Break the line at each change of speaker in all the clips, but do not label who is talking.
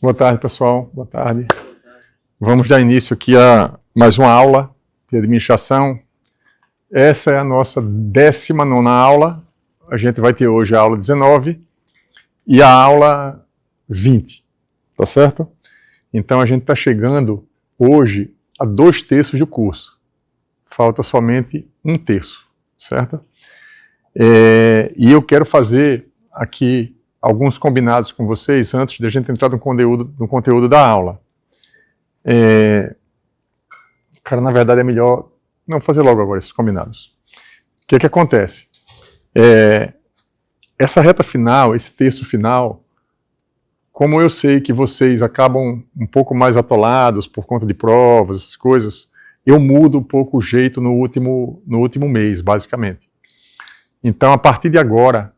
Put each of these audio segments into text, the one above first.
Boa tarde, pessoal. Boa tarde. Vamos dar início aqui a mais uma aula de administração. Essa é a nossa 19ª aula. A gente vai ter hoje a aula 19 e a aula 20, tá certo? Então a gente está chegando hoje a 2/3 do curso. Falta somente 1/3, certo? E eu quero fazer aqui alguns combinados com vocês antes de a gente entrar no conteúdo da aula. Cara, na verdade é melhor não fazer logo agora esses combinados. O que acontece? Essa reta final, esse terço final, como eu sei que vocês acabam um pouco mais atolados por conta de provas, essas coisas, eu mudo um pouco o jeito no último mês, basicamente. Então, a partir de agora,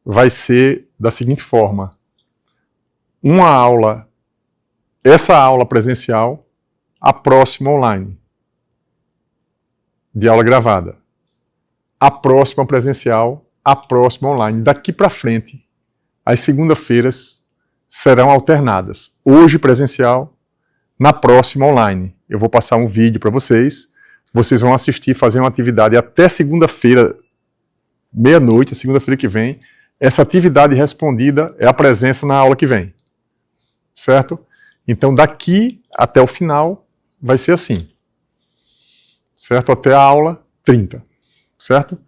vai ser da seguinte forma: uma aula, essa aula presencial, a próxima online, de aula gravada. A próxima presencial, a próxima online. Daqui para frente, as segunda-feiras serão alternadas. Hoje presencial, na próxima online. Eu vou passar um vídeo para vocês vão assistir, fazer uma atividade até segunda-feira, meia-noite, segunda-feira que vem. Essa atividade respondida é a presença na aula que vem, certo? Então, daqui até o final, vai ser assim, certo? Até a aula 30, certo?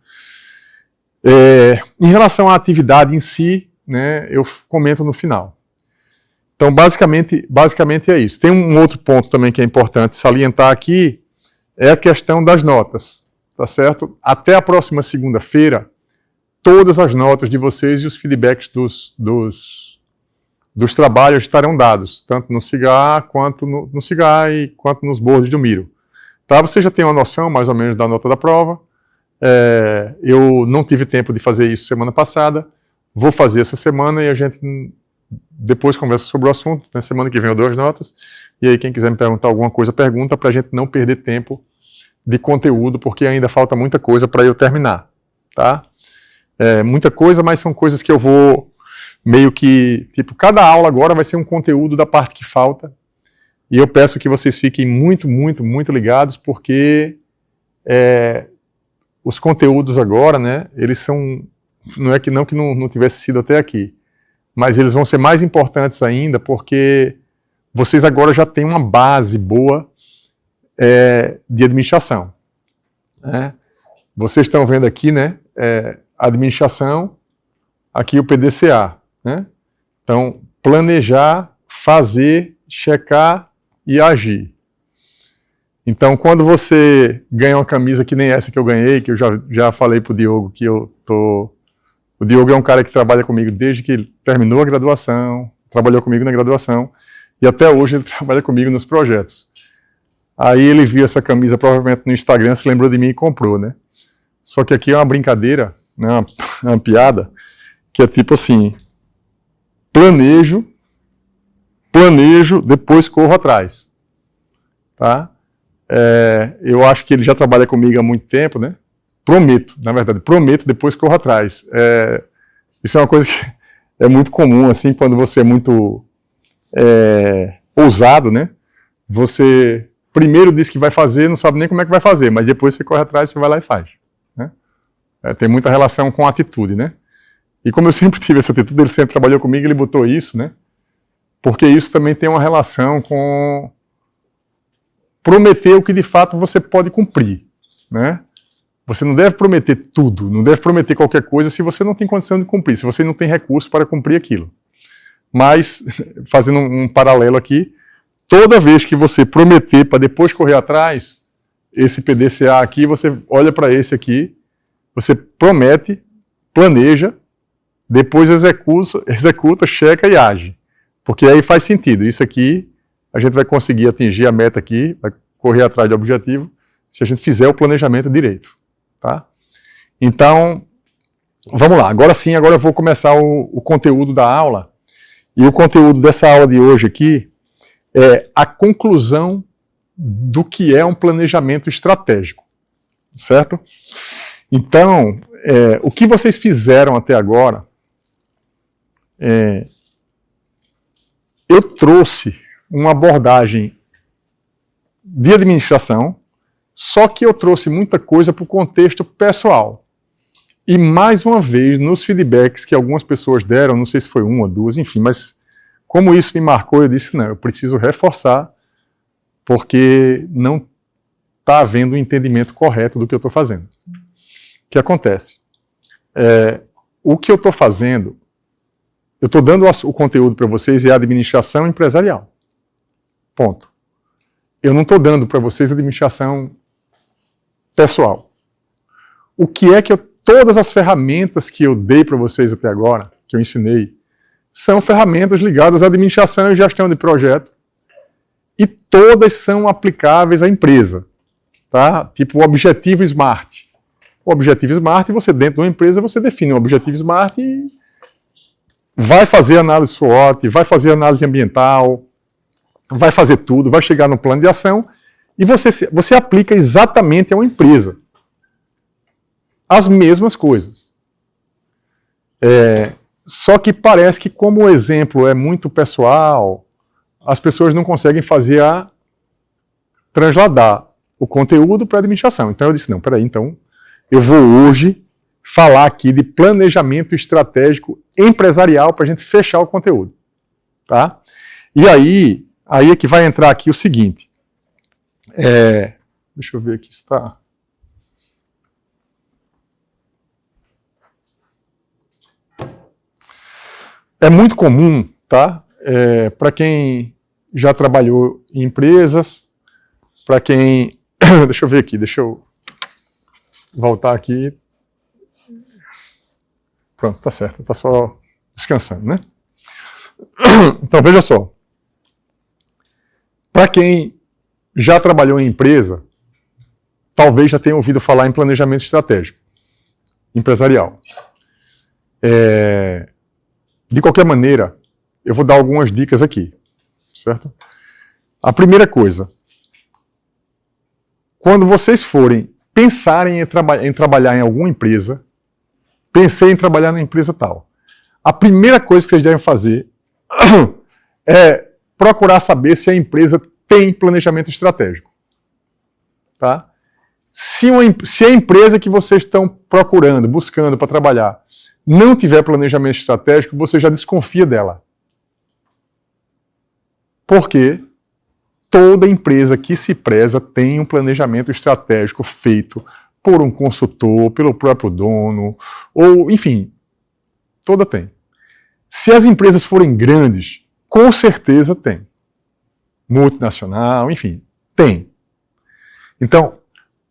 Em relação à atividade em si, né, eu comento no final. Então, basicamente é isso. Tem um outro ponto também que é importante salientar aqui, é a questão das notas, tá certo? Até a próxima segunda-feira, todas as notas de vocês e os feedbacks dos trabalhos estarão dados, tanto no CIGAR quanto no CIGAR e quanto nos boards do Miro. Tá? Você já tem uma noção mais ou menos da nota da prova. Eu não tive tempo de fazer isso semana passada, vou fazer essa semana e a gente depois conversa sobre o assunto. Na semana que vem eu dou as notas, e aí quem quiser me perguntar alguma coisa, pergunta, para a gente não perder tempo de conteúdo, porque ainda falta muita coisa para eu terminar, tá? Muita coisa, mas são coisas que eu vou meio que, tipo, cada aula agora vai ser um conteúdo da parte que falta, e eu peço que vocês fiquem muito, muito, muito ligados, porque os conteúdos agora, né, eles são, não é que não tivesse sido até aqui, mas eles vão ser mais importantes ainda, porque vocês agora já têm uma base boa de administração, né? Vocês estão vendo aqui, né, administração, aqui o PDCA, né? Então, planejar, fazer, checar e agir. Então, quando você ganha uma camisa que nem essa que eu ganhei, que eu já falei pro Diogo que o Diogo é um cara que trabalha comigo desde que ele terminou a graduação, trabalhou comigo na graduação, e até hoje ele trabalha comigo nos projetos. Aí ele viu essa camisa provavelmente no Instagram, se lembrou de mim e comprou, né? Só que aqui é uma brincadeira, né, uma piada, que é tipo assim: planejo, depois corro atrás. Tá? Eu acho que ele já trabalha comigo há muito tempo, né? Prometo, depois corro atrás. Isso é uma coisa que é muito comum, assim, quando você é muito ousado, né? Você primeiro diz que vai fazer, não sabe nem como é que vai fazer, mas depois você corre atrás, você vai lá e faz. Né? Tem muita relação com a atitude, né? E como eu sempre tive essa atitude, ele sempre trabalhou comigo, ele botou isso, né? Porque isso também tem uma relação com prometer o que de fato você pode cumprir, né? Você não deve prometer tudo, não deve prometer qualquer coisa se você não tem condição de cumprir, se você não tem recurso para cumprir aquilo. Mas, fazendo um paralelo aqui, toda vez que você prometer para depois correr atrás, esse PDCA aqui, você olha para esse aqui, você promete, planeja, depois executa, checa e age. Porque aí faz sentido. Isso aqui, a gente vai conseguir atingir a meta aqui, vai correr atrás do objetivo, se a gente fizer o planejamento direito. Tá? Então, vamos lá. Agora sim, agora eu vou começar o conteúdo da aula. E o conteúdo dessa aula de hoje aqui é a conclusão do que é um planejamento estratégico. Certo? Então, o que vocês fizeram até agora, eu trouxe uma abordagem de administração, só que eu trouxe muita coisa para o contexto pessoal. E mais uma vez, nos feedbacks que algumas pessoas deram, não sei se foi uma, duas, enfim, mas como isso me marcou, eu disse, não, eu preciso reforçar, porque não está havendo um entendimento correto do que eu estou fazendo. O que acontece? O que eu estou fazendo, eu estou dando o conteúdo para vocês, é a administração empresarial. Ponto. Eu não estou dando para vocês a administração pessoal. O que é que todas as ferramentas que eu dei para vocês até agora, que eu ensinei, são ferramentas ligadas à administração e gestão de projeto, e todas são aplicáveis à empresa. Tá? Tipo o objetivo SMART. O objetivo SMART, você dentro de uma empresa, você define um objetivo SMART e vai fazer análise SWOT, vai fazer análise ambiental, vai fazer tudo, vai chegar no plano de ação e você aplica exatamente a uma empresa. As mesmas coisas. Só que parece que como o exemplo é muito pessoal, as pessoas não conseguem transladar o conteúdo para a administração. Então eu disse, não, peraí, então eu vou hoje falar aqui de planejamento estratégico empresarial para a gente fechar o conteúdo. Tá? E aí é que vai entrar aqui o seguinte. Deixa eu ver aqui se está... É muito comum, tá? Para quem já trabalhou em empresas, para quem... Deixa eu ver aqui, deixa eu voltar aqui. Pronto, tá certo, tá só descansando, né? Então, veja só. Para quem já trabalhou em empresa, talvez já tenha ouvido falar em planejamento estratégico empresarial. De qualquer maneira, eu vou dar algumas dicas aqui, certo? A primeira coisa, quando vocês forem pensarem em trabalhar em alguma empresa, pensei em trabalhar na empresa tal. A primeira coisa que vocês devem fazer é procurar saber se a empresa tem planejamento estratégico. Tá? Se a empresa que vocês estão procurando, buscando para trabalhar, não tiver planejamento estratégico, você já desconfia dela. Porque toda empresa que se preza tem um planejamento estratégico feito por um consultor, pelo próprio dono, ou, enfim, toda tem. Se as empresas forem grandes, com certeza tem. Multinacional, enfim, tem. Então,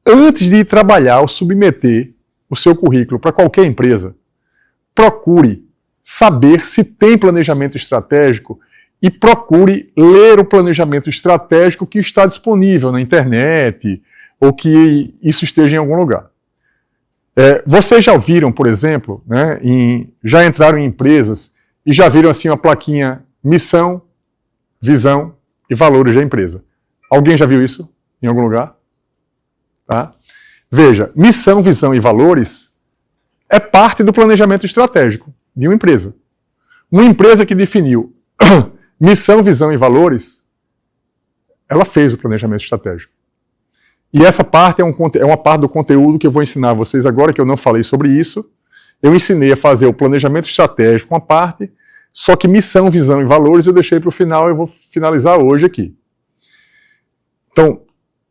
antes de ir trabalhar ou submeter o seu currículo para qualquer empresa, procure saber se tem planejamento estratégico e procure ler o planejamento estratégico que está disponível na internet ou que isso esteja em algum lugar. Vocês já viram, por exemplo, né, já entraram em empresas e já viram assim uma plaquinha missão, visão e valores da empresa. Alguém já viu isso em algum lugar? Tá? Veja, missão, visão e valores é parte do planejamento estratégico de uma empresa. Uma empresa que definiu missão, visão e valores, ela fez o planejamento estratégico. E essa parte é uma parte do conteúdo que eu vou ensinar a vocês agora, que eu não falei sobre isso. Eu ensinei a fazer o planejamento estratégico, uma parte, só que missão, visão e valores eu deixei para o final, eu vou finalizar hoje aqui. Então,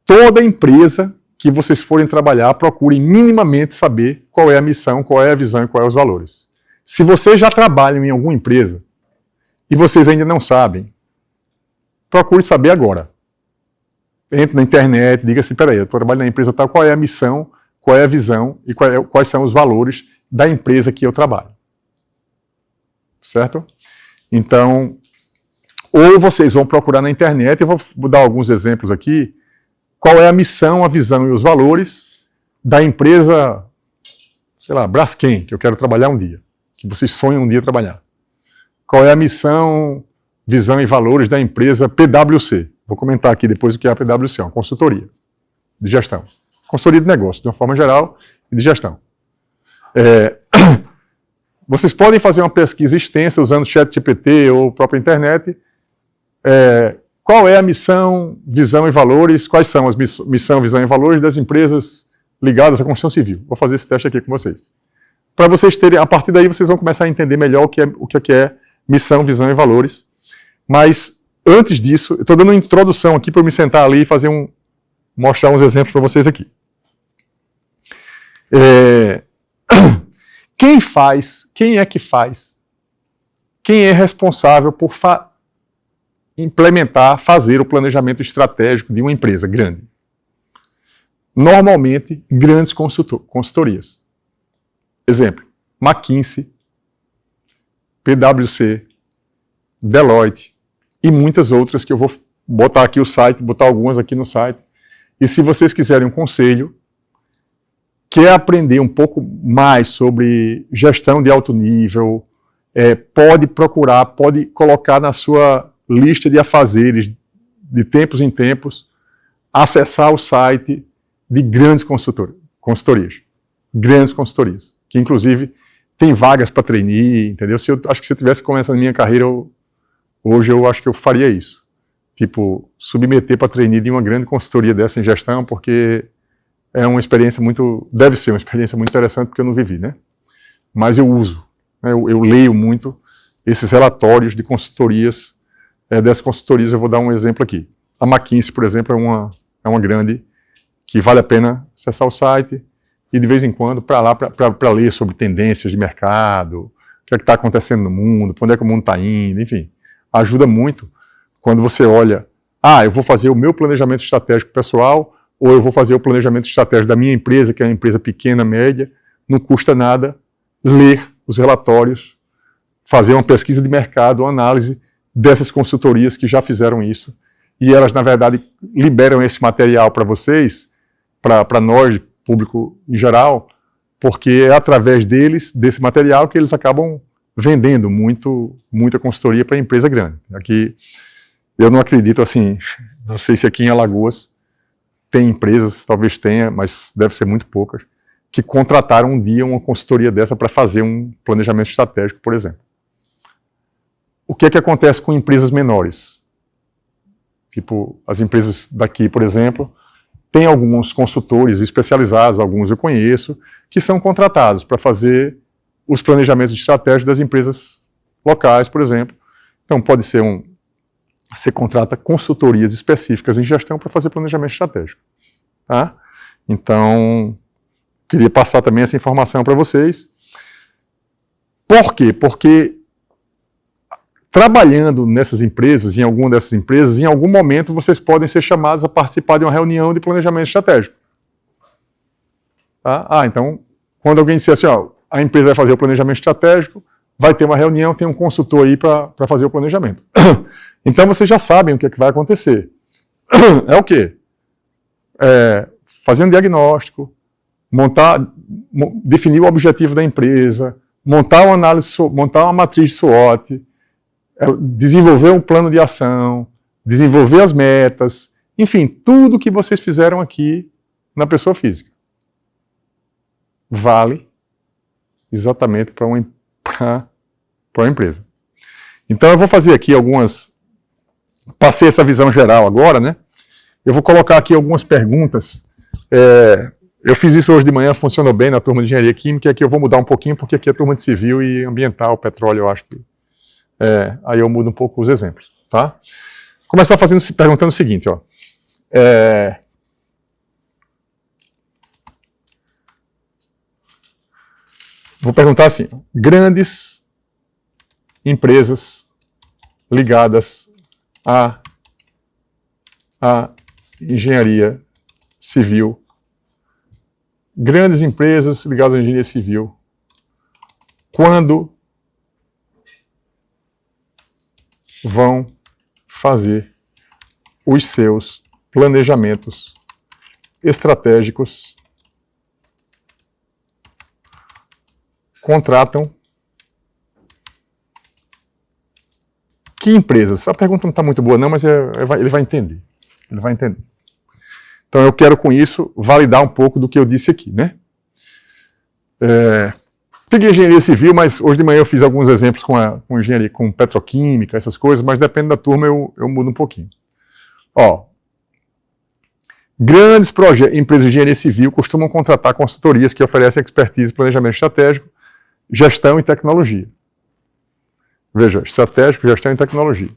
toda empresa que vocês forem trabalhar, procurem minimamente saber qual é a missão, qual é a visão e quais são os valores. Se vocês já trabalham em alguma empresa e vocês ainda não sabem, procure saber agora. Entre na internet, diga assim, peraí, eu trabalho na empresa tal, qual é a missão, qual é a visão e quais são os valores da empresa que eu trabalho. Certo? Então, ou vocês vão procurar na internet, eu vou dar alguns exemplos aqui, qual é a missão, a visão e os valores da empresa, sei lá, Braskem, que eu quero trabalhar um dia, que vocês sonham um dia trabalhar. Qual é a missão, visão e valores da empresa PwC? Vou comentar aqui depois o que é a PwC, uma consultoria de gestão. Consultoria de negócio, de uma forma geral, e de gestão. Vocês podem fazer uma pesquisa extensa usando o ChatGPT ou a própria internet qual é a missão, visão e valores, quais são as missão, visão e valores das empresas ligadas à construção civil. Vou fazer esse teste aqui com vocês. Para vocês terem, a partir daí vocês vão começar a entender melhor o que é missão, visão e valores. Mas antes disso, eu estou dando uma introdução aqui para eu me sentar ali e mostrar uns exemplos para vocês aqui. Quem é que faz? Quem é responsável por fazer o planejamento estratégico de uma empresa grande? Normalmente, grandes consultorias. Exemplo, McKinsey, PwC, Deloitte e muitas outras que eu vou botar aqui o site, botar algumas aqui no site. E se vocês quiserem um conselho, quer aprender um pouco mais sobre gestão de alto nível, pode procurar, pode colocar na sua lista de afazeres, de tempos em tempos, acessar o site de grandes consultorias. Grandes consultorias. Que, inclusive, tem vagas para trainee, entendeu? Acho que se eu tivesse começado a minha carreira, hoje eu acho que eu faria isso. Tipo, submeter para trainee de uma grande consultoria dessa em gestão, porque é uma experiência deve ser uma experiência muito interessante, porque eu não vivi, né? Mas eu uso, né? Eu leio muito esses relatórios de consultorias, dessas consultorias eu vou dar um exemplo aqui. A McKinsey, por exemplo, é uma grande, que vale a pena acessar o site e de vez em quando para ler sobre tendências de mercado, o que é que está acontecendo no mundo, para onde é que o mundo está indo, enfim. Ajuda muito quando você olha, eu vou fazer o meu planejamento estratégico pessoal, ou eu vou fazer o planejamento estratégico da minha empresa, que é uma empresa pequena, média, não custa nada ler os relatórios, fazer uma pesquisa de mercado, uma análise dessas consultorias que já fizeram isso, e elas, na verdade, liberam esse material para vocês, para nós, público em geral, porque é através desse material, que eles acabam vendendo muita consultoria para empresa grande. Aqui, eu não acredito, assim, não sei se aqui em Alagoas tem empresas, talvez tenha, mas deve ser muito poucas, que contrataram um dia uma consultoria dessa para fazer um planejamento estratégico, por exemplo. O que é que acontece com empresas menores? Tipo, as empresas daqui, por exemplo, tem alguns consultores especializados, alguns eu conheço, que são contratados para fazer os planejamentos estratégicos das empresas locais, por exemplo. Então, pode ser você contrata consultorias específicas em gestão para fazer planejamento estratégico. Tá? Então, queria passar também essa informação para vocês. Por quê? Porque trabalhando nessas empresas, em alguma dessas empresas, em algum momento vocês podem ser chamados a participar de uma reunião de planejamento estratégico. Tá? Então, quando alguém disser assim, a empresa vai fazer o planejamento estratégico, vai ter uma reunião, tem um consultor aí para fazer o planejamento. Então, vocês já sabem o que é que vai acontecer. É o quê? Fazer um diagnóstico, definir o objetivo da empresa, montar uma análise, montar uma matriz SWOT, desenvolver um plano de ação, desenvolver as metas, enfim, tudo que vocês fizeram aqui na pessoa física. Vale exatamente para uma empresa. Então eu vou fazer aqui passei essa visão geral agora, né? Eu vou colocar aqui algumas perguntas. Eu fiz isso hoje de manhã, funcionou bem na turma de Engenharia Química, aqui eu vou mudar um pouquinho, porque aqui é a turma de Civil e Ambiental, Petróleo, eu acho que aí eu mudo um pouco os exemplos, tá? Começar perguntando o seguinte, vou perguntar assim, grandes empresas ligadas à engenharia civil, grandes empresas ligadas à engenharia civil, quando vão fazer os seus planejamentos estratégicos, contratam que empresas? Essa pergunta não está muito boa não, mas ele vai entender. Ele vai entender. Então eu quero com isso validar um pouco do que eu disse aqui, né? Peguei engenharia civil, mas hoje de manhã eu fiz alguns exemplos com engenharia, com petroquímica, essas coisas, mas depende da turma eu mudo um pouquinho. Ó, grandes empresas de engenharia civil costumam contratar consultorias que oferecem expertise, planejamento estratégico, gestão e tecnologia. Veja, estratégico, gestão e tecnologia.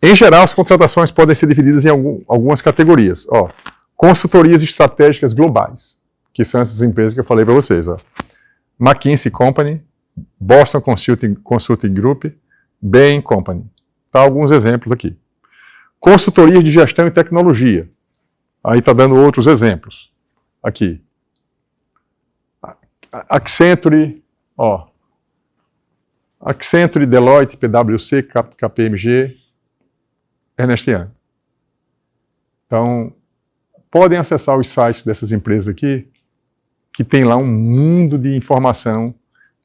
Em geral, as contratações podem ser divididas em algumas categorias. Ó, consultorias estratégicas globais, que são essas empresas que eu falei para vocês. Ó. McKinsey Company, Boston Consulting Group, Bain Company. Tá alguns exemplos aqui. Consultorias de gestão e tecnologia. Aí está dando outros exemplos. Aqui. Accenture, ó. Accenture, Deloitte, PwC, KPMG, Ernst Young. Então, podem acessar os sites dessas empresas aqui, que tem lá um mundo de informação,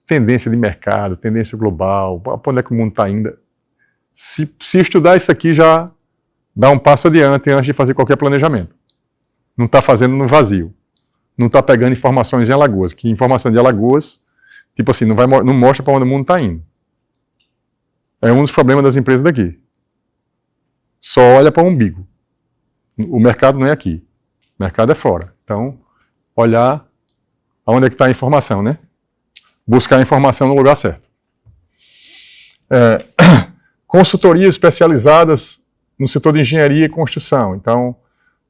tendência de mercado, tendência global, para onde é que o mundo está indo. Se estudar isso aqui, já dá um passo adiante antes de fazer qualquer planejamento. Não está fazendo no vazio. Não está pegando informações em Alagoas. Que informação de Alagoas, tipo assim, não mostra para onde o mundo está indo. É um dos problemas das empresas daqui. Só olha para o umbigo. O mercado não é aqui. O mercado é fora. Então, olhar aonde é que está a informação, né? Buscar a informação no lugar certo. Consultorias especializadas no setor de engenharia e construção. Então,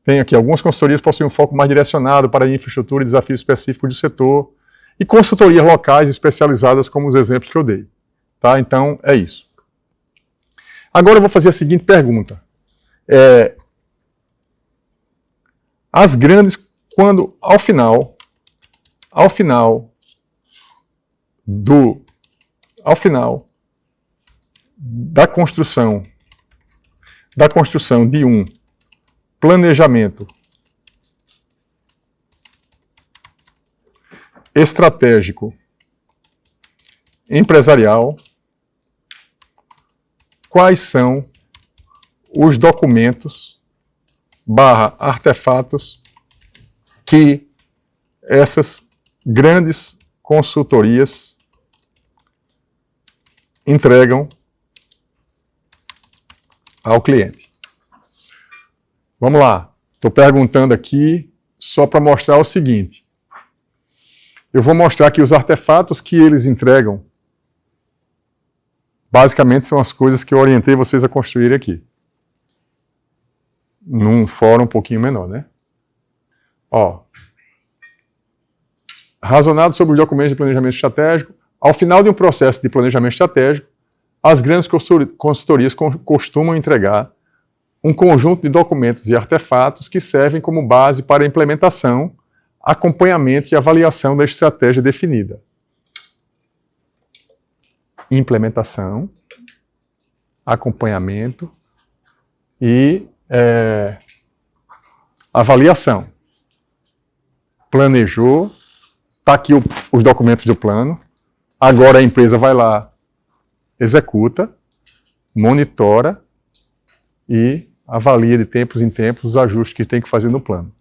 tem aqui algumas consultorias que possuem um foco mais direcionado para a infraestrutura e desafios específicos do setor. E consultorias locais especializadas, como os exemplos que eu dei. Tá? Então, é isso. Agora eu vou fazer a seguinte pergunta. As grandes, quando ao final da construção de um planejamento estratégico empresarial, quais são os documentos / artefatos que essas grandes consultorias entregam ao cliente? Vamos lá. Estou perguntando aqui só para mostrar o seguinte. Eu vou mostrar que os artefatos que eles entregam basicamente são as coisas que eu orientei vocês a construir aqui. Num fórum um pouquinho menor, né? Ó. Razonado sobre os documentos de planejamento estratégico, ao final de um processo de planejamento estratégico, as grandes consultorias costumam entregar um conjunto de documentos e artefatos que servem como base para a implementação, acompanhamento e avaliação da estratégia definida. Implementação, acompanhamento e avaliação. Planejou, está aqui os documentos do plano, agora a empresa vai lá, executa, monitora e avalia de tempos em tempos os ajustes que tem que fazer no plano.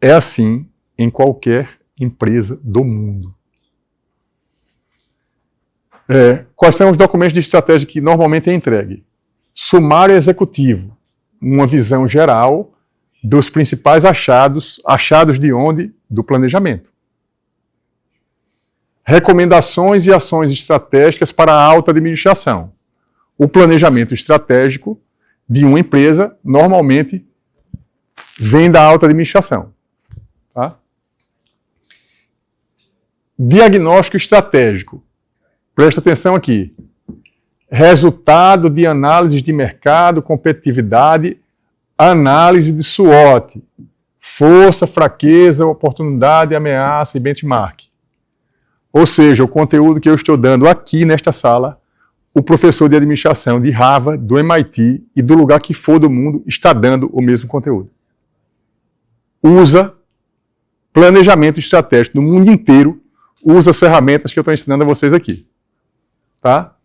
É assim em qualquer empresa do mundo. Quais são os documentos de estratégia que normalmente é entregue? Sumário executivo, uma visão geral dos principais achados de onde? Do planejamento. Recomendações e ações estratégicas para a alta administração. O planejamento estratégico de uma empresa normalmente vem da alta administração. Tá? Diagnóstico estratégico. Presta atenção aqui. Resultado de análise de mercado, competitividade, análise de SWOT. Força, fraqueza, oportunidade, ameaça e benchmark. Ou seja, o conteúdo que eu estou dando aqui nesta sala, o professor de administração de Harvard, do MIT e do lugar que for do mundo está dando o mesmo conteúdo. Usa planejamento estratégico no mundo inteiro, usa as ferramentas que eu estou ensinando a vocês aqui. Tá?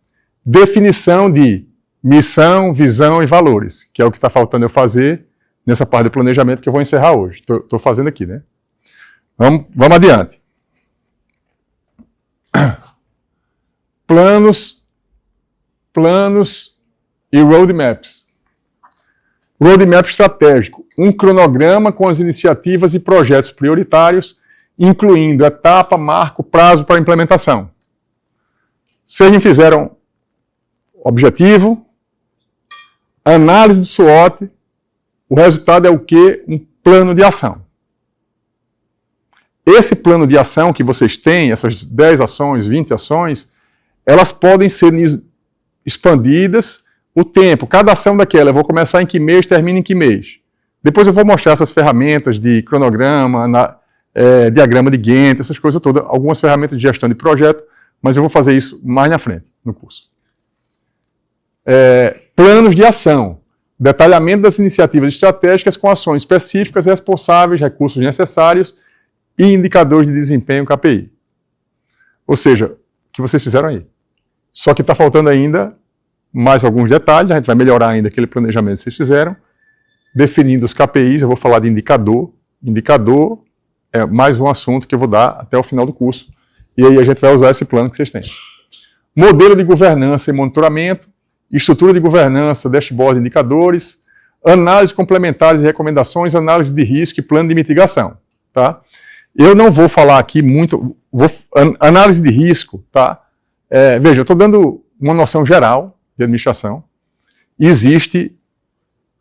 Definição de missão, visão e valores, que é o que está faltando eu fazer nessa parte do planejamento que eu vou encerrar hoje. Estou fazendo aqui, né? Vamos adiante. Planos e roadmaps. Roadmap estratégico, um cronograma com as iniciativas e projetos prioritários, incluindo etapa, marco, prazo para implementação. Vocês me fizeram objetivo, análise de SWOT, o resultado é o quê? Um plano de ação. Esse plano de ação que vocês têm, essas 10 ações, 20 ações, elas podem ser expandidas o tempo. Cada ação daquela, eu vou começar em que mês, termina em que mês. Depois eu vou mostrar essas ferramentas de cronograma, diagrama de Gantt, essas coisas todas, algumas ferramentas de gestão de projeto, mas eu vou fazer isso mais na frente, no curso. Planos de ação. Detalhamento das iniciativas estratégicas com ações específicas, responsáveis, recursos necessários e indicadores de desempenho KPI. Ou seja, o que vocês fizeram aí. Só que está faltando ainda mais alguns detalhes, a gente vai melhorar ainda aquele planejamento que vocês fizeram, definindo os KPIs, eu vou falar de indicador. Indicador é mais um assunto que eu vou dar até o final do curso, e aí a gente vai usar esse plano que vocês têm. Modelo de governança e monitoramento, estrutura de governança, dashboard de indicadores, análise complementares e recomendações, análise de risco e plano de mitigação. Tá? Eu não vou falar aqui muito, análise de risco, tá? Veja, eu estou dando uma noção geral de administração. Existe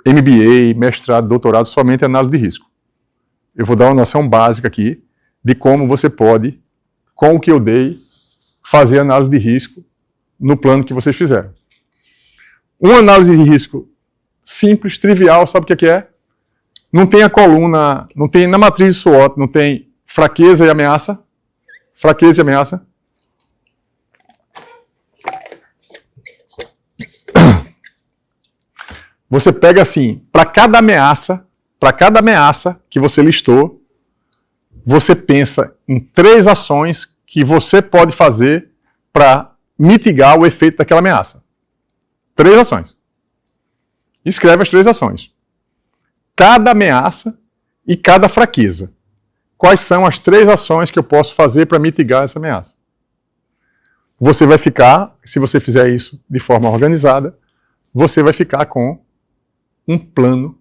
MBA, mestrado, doutorado, somente em análise de risco. Eu vou dar uma noção básica aqui de como você pode, com o que eu dei, fazer análise de risco no plano que vocês fizeram. Uma análise de risco simples, trivial, sabe o que é? Não tem a coluna, não tem na matriz de SWOT, não tem fraqueza e ameaça. Fraqueza e ameaça. Você pega assim, para cada ameaça que você listou, você pensa em 3 ações que você pode fazer para mitigar o efeito daquela ameaça. 3 ações. Escreve as 3 ações. Cada ameaça e cada fraqueza. Quais são as 3 ações que eu posso fazer para mitigar essa ameaça? Você vai ficar, se você fizer isso de forma organizada, você vai ficar com um plano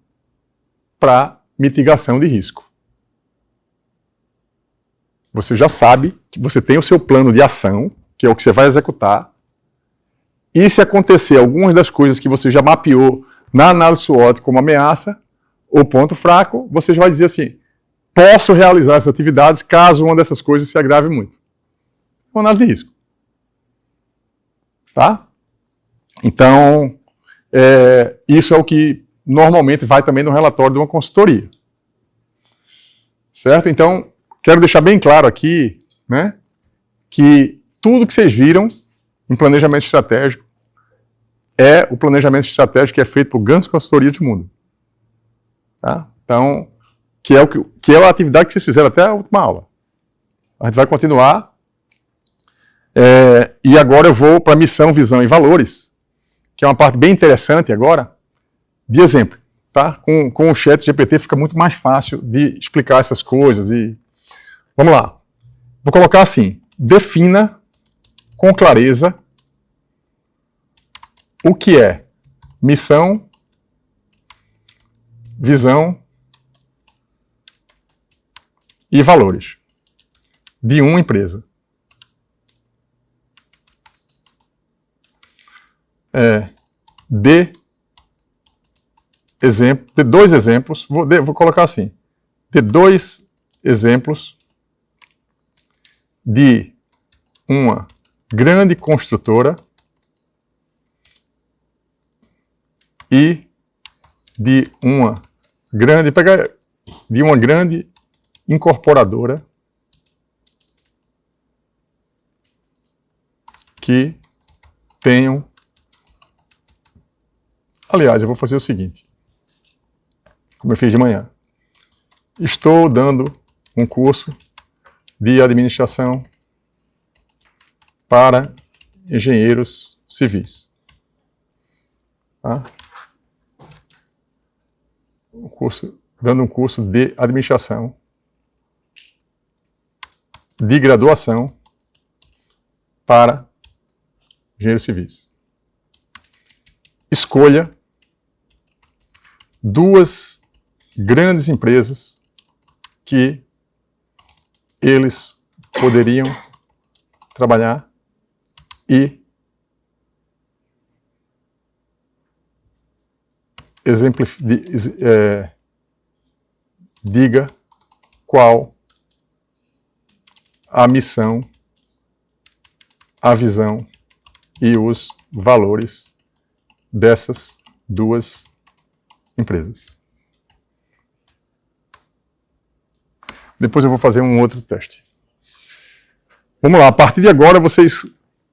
para mitigação de risco. Você já sabe que você tem o seu plano de ação, que é o que você vai executar, e se acontecer algumas das coisas que você já mapeou na análise SWOT como ameaça ou ponto fraco, você já vai dizer assim, posso realizar essas atividades caso uma dessas coisas se agrave muito. Uma análise de risco. Tá? Então, isso é o que normalmente vai também no relatório de uma consultoria. Certo? Então, quero deixar bem claro aqui, né, que tudo que vocês viram em planejamento estratégico é o planejamento estratégico que é feito por grandes consultorias do mundo. Tá? Então, que é a atividade que vocês fizeram até a última aula. A gente vai continuar. E agora eu vou para missão, visão e valores, que é uma parte bem interessante agora, de exemplo. Tá? Com o chat GPT fica muito mais fácil de explicar essas coisas. Vamos lá. Vou colocar assim, defina com clareza o que é missão, visão e valores de uma empresa. Dê 2 exemplos, vou colocar assim, dê 2 exemplos de uma grande construtora e de uma grande incorporadora que tenham. Aliás, eu vou fazer o seguinte, como eu fiz de manhã. Estou dando um curso de administração para engenheiros civis. Tá? Dando um curso de administração de graduação para engenheiros civis. Escolha 2 grandes empresas que eles poderiam trabalhar e diga qual a missão, a visão e os valores dessas 2 empresas. Depois eu vou fazer um outro teste. Vamos lá, a partir de agora vocês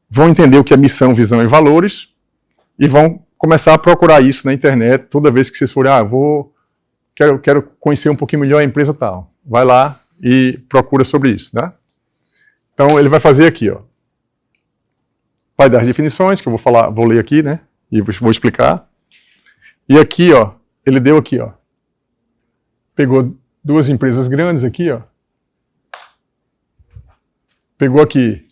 vão entender o que é missão, visão e valores e vão começar a procurar isso na internet toda vez que vocês forem, quero conhecer um pouquinho melhor a empresa tal. Vai lá e procura sobre isso, tá? Então ele vai fazer aqui, ó. Vai dar as definições, que eu vou ler aqui, né? E vou explicar. E aqui, ó, ele deu aqui, ó. Pegou 2 empresas grandes aqui, ó. Pegou aqui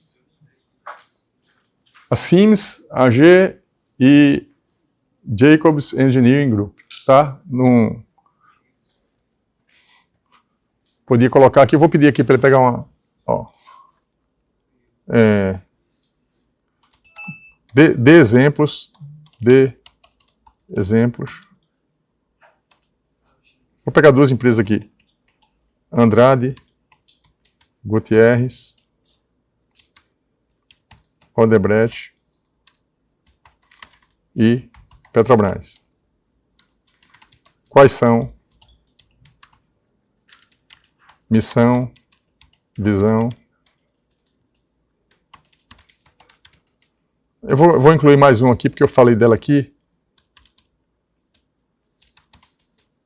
a Sims, a AG e Jacobs Engineering Group, tá? Podia colocar aqui, eu vou pedir aqui para ele pegar uma, ó. Dê exemplos. Vou pegar 2 empresas aqui. Andrade, Gutierrez, Odebrecht e Petrobras. Quais são missão, visão? Eu vou incluir mais um aqui, porque eu falei dela aqui.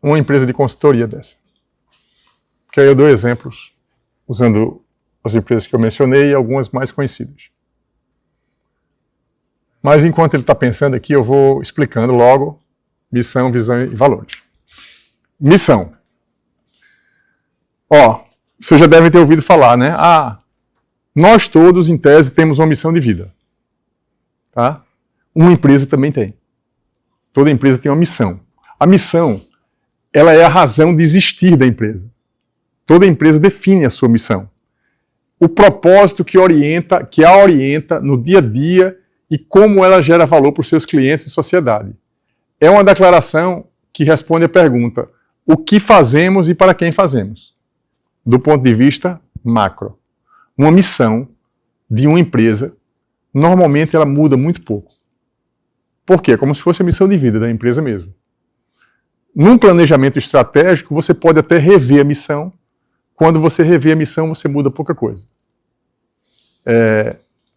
Uma empresa de consultoria dessa. Que aí eu dou exemplos, usando as empresas que eu mencionei e algumas mais conhecidas. Mas enquanto ele está pensando aqui, eu vou explicando logo missão, visão e valores. Missão. Ó, vocês já devem ter ouvido falar, né? Nós todos, em tese, temos uma missão de vida. Tá? Uma empresa também tem. Toda empresa tem uma missão. A missão, ela é a razão de existir da empresa. Toda empresa define a sua missão. O propósito que a orienta no dia a dia e como ela gera valor para os seus clientes e sociedade. É uma declaração que responde à pergunta: o que fazemos e para quem fazemos? Do ponto de vista macro. Uma missão de uma empresa, normalmente ela muda muito pouco. Por quê? Como se fosse a missão de vida da empresa mesmo. Num planejamento estratégico, você pode até rever a missão. Quando você revê a missão, você muda pouca coisa.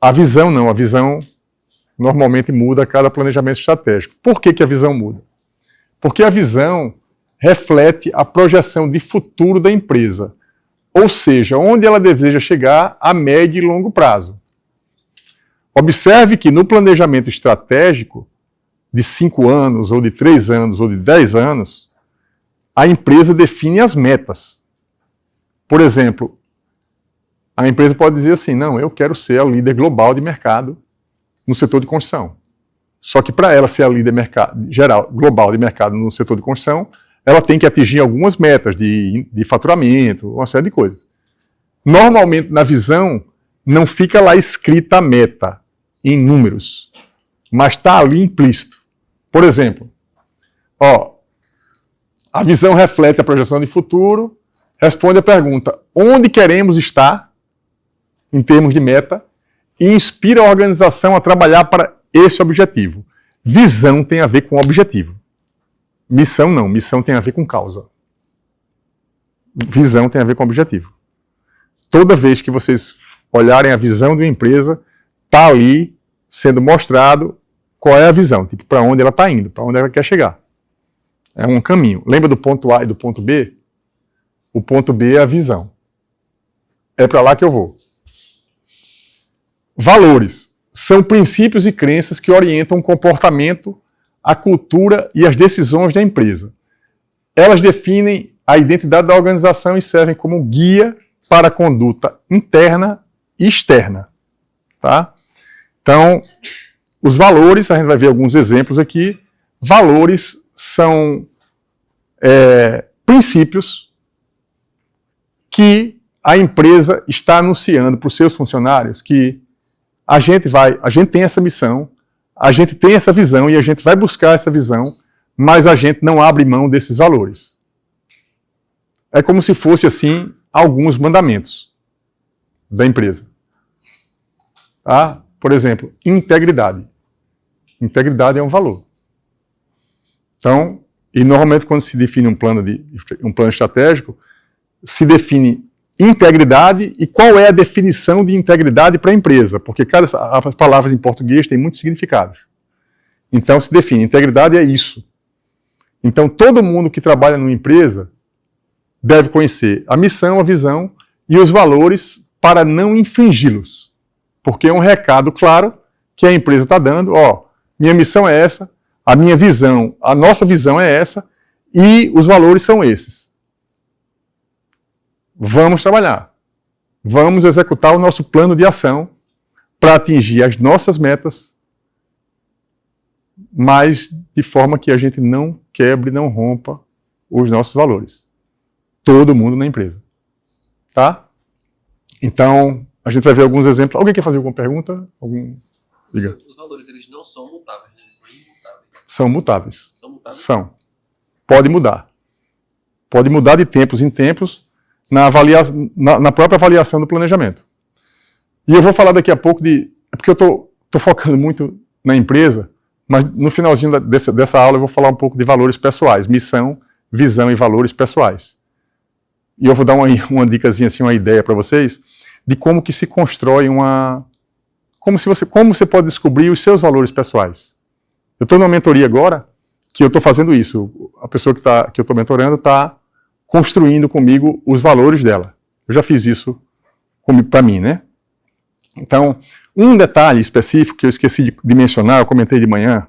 A visão não. A visão normalmente muda a cada planejamento estratégico. Por que a visão muda? Porque a visão reflete a projeção de futuro da empresa. Ou seja, onde ela deseja chegar a médio e longo prazo. Observe que no planejamento estratégico, de 5 anos, ou de 3 anos, ou de 10 anos, a empresa define as metas. Por exemplo, a empresa pode dizer assim: não, eu quero ser a líder global de mercado no setor de construção. Só que para ela ser a líder global de mercado no setor de construção, ela tem que atingir algumas metas de faturamento, uma série de coisas. Normalmente, na visão, não fica lá escrita a meta em números, mas está ali implícito. Por exemplo, a visão reflete a projeção de futuro, responde a pergunta: onde queremos estar, em termos de meta, e inspira a organização a trabalhar para esse objetivo. Visão tem a ver com objetivo. Missão não, missão tem a ver com causa. Visão tem a ver com objetivo. Toda vez que vocês olharem a visão de uma empresa, está ali sendo mostrado qual é a visão, tipo, para onde ela está indo, para onde ela quer chegar. É um caminho. Lembra do ponto A e do ponto B? O ponto B é a visão. É para lá que eu vou. Valores são princípios e crenças que orientam o comportamento, a cultura e as decisões da empresa. Elas definem a identidade da organização e servem como guia para a conduta interna e externa. Tá? Então, os valores, a gente vai ver alguns exemplos aqui. Valores são princípios que a empresa está anunciando para os seus funcionários que a gente tem essa missão, a gente tem essa visão e a gente vai buscar essa visão, mas a gente não abre mão desses valores. É como se fosse, assim, alguns mandamentos da empresa. Tá? Por exemplo, integridade. Integridade é um valor. Então, e normalmente quando se define um plano estratégico, se define integridade e qual é a definição de integridade para a empresa, porque as palavras em português têm muitos significados. Então se define, integridade é isso. Então todo mundo que trabalha numa empresa deve conhecer a missão, a visão e os valores para não infringi-los. Porque é um recado claro que a empresa está dando, minha missão é essa, a minha visão, a nossa visão é essa e os valores são esses. Vamos trabalhar. Vamos executar o nosso plano de ação para atingir as nossas metas, mas de forma que a gente não quebre, não rompa os nossos valores. Todo mundo na empresa. Tá? Então, a gente vai ver alguns exemplos. Alguém quer fazer alguma pergunta? Diga.
Os valores, eles não são mutáveis, né? Eles são imutáveis.
São mutáveis.
São mutáveis?
São. Pode mudar. Pode mudar de tempos em tempos na própria avaliação do planejamento. E eu vou falar daqui a pouco é porque eu estou focando muito na empresa, mas no finalzinho dessa aula eu vou falar um pouco de valores pessoais, missão, visão e valores pessoais. E eu vou dar uma dicasinha, assim, uma ideia para vocês de como que se constrói como você pode descobrir os seus valores pessoais. Eu estou numa mentoria agora que eu estou fazendo isso. A pessoa que eu estou mentorando está construindo comigo os valores dela. Eu já fiz isso para mim, né? Então, um detalhe específico que eu esqueci de mencionar, eu comentei de manhã,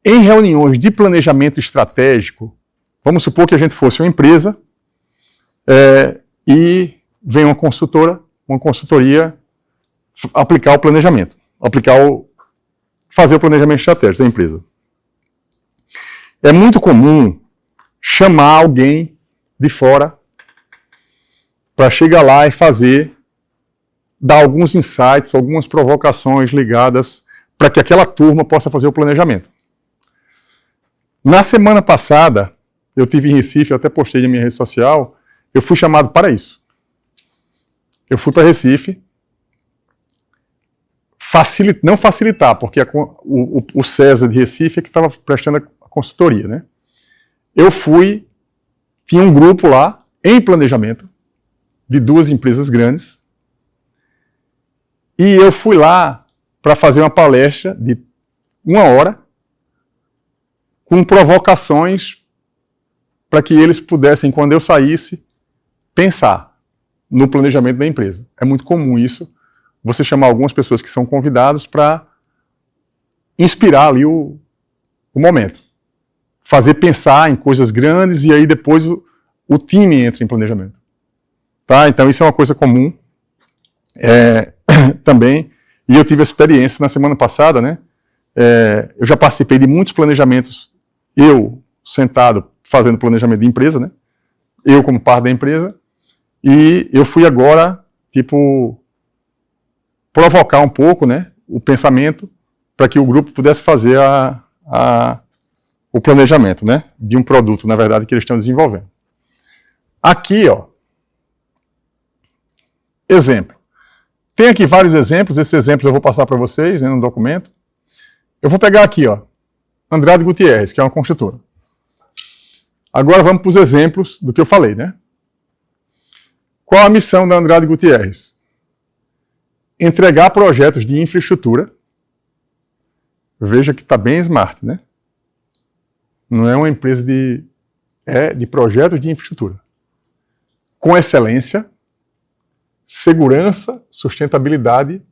em reuniões de planejamento estratégico, vamos supor que a gente fosse uma empresa e vem uma consultoria aplicar o planejamento, fazer o planejamento estratégico da empresa. É muito comum chamar alguém de fora para chegar lá e dar alguns insights, algumas provocações ligadas para que aquela turma possa fazer o planejamento. Na semana passada, eu estive em Recife, eu até postei na minha rede social, eu fui chamado para isso. Eu fui para Recife, não facilitar, porque o César de Recife é que estava prestando a consultoria, né? Eu tinha um grupo lá, em planejamento, de 2 empresas grandes, e eu fui lá para fazer uma palestra de 1 hora, com provocações para que eles pudessem, quando eu saísse, pensar no planejamento da empresa. É muito comum isso, você chamar algumas pessoas que são convidados para inspirar ali o momento. Fazer pensar em coisas grandes e aí depois o time entra em planejamento. Tá? Então isso é uma coisa comum também. E eu tive a experiência na semana passada, né? Eu já participei de muitos planejamentos, eu sentado fazendo planejamento de empresa, né? Eu como parte da empresa. E eu fui agora, provocar um pouco, né, o pensamento para que o grupo pudesse fazer o planejamento, né, de um produto, na verdade, que eles estão desenvolvendo. Aqui, exemplo. Tem aqui vários exemplos, esses exemplos eu vou passar para vocês, né, no documento. Eu vou pegar aqui, Andrade Gutierrez, que é uma construtora. Agora vamos para os exemplos do que eu falei, né? Qual a missão da Andrade Gutierrez? Entregar projetos de infraestrutura. Veja que está bem smart, né? Não é uma empresa de projetos de infraestrutura. Com excelência, segurança, sustentabilidade,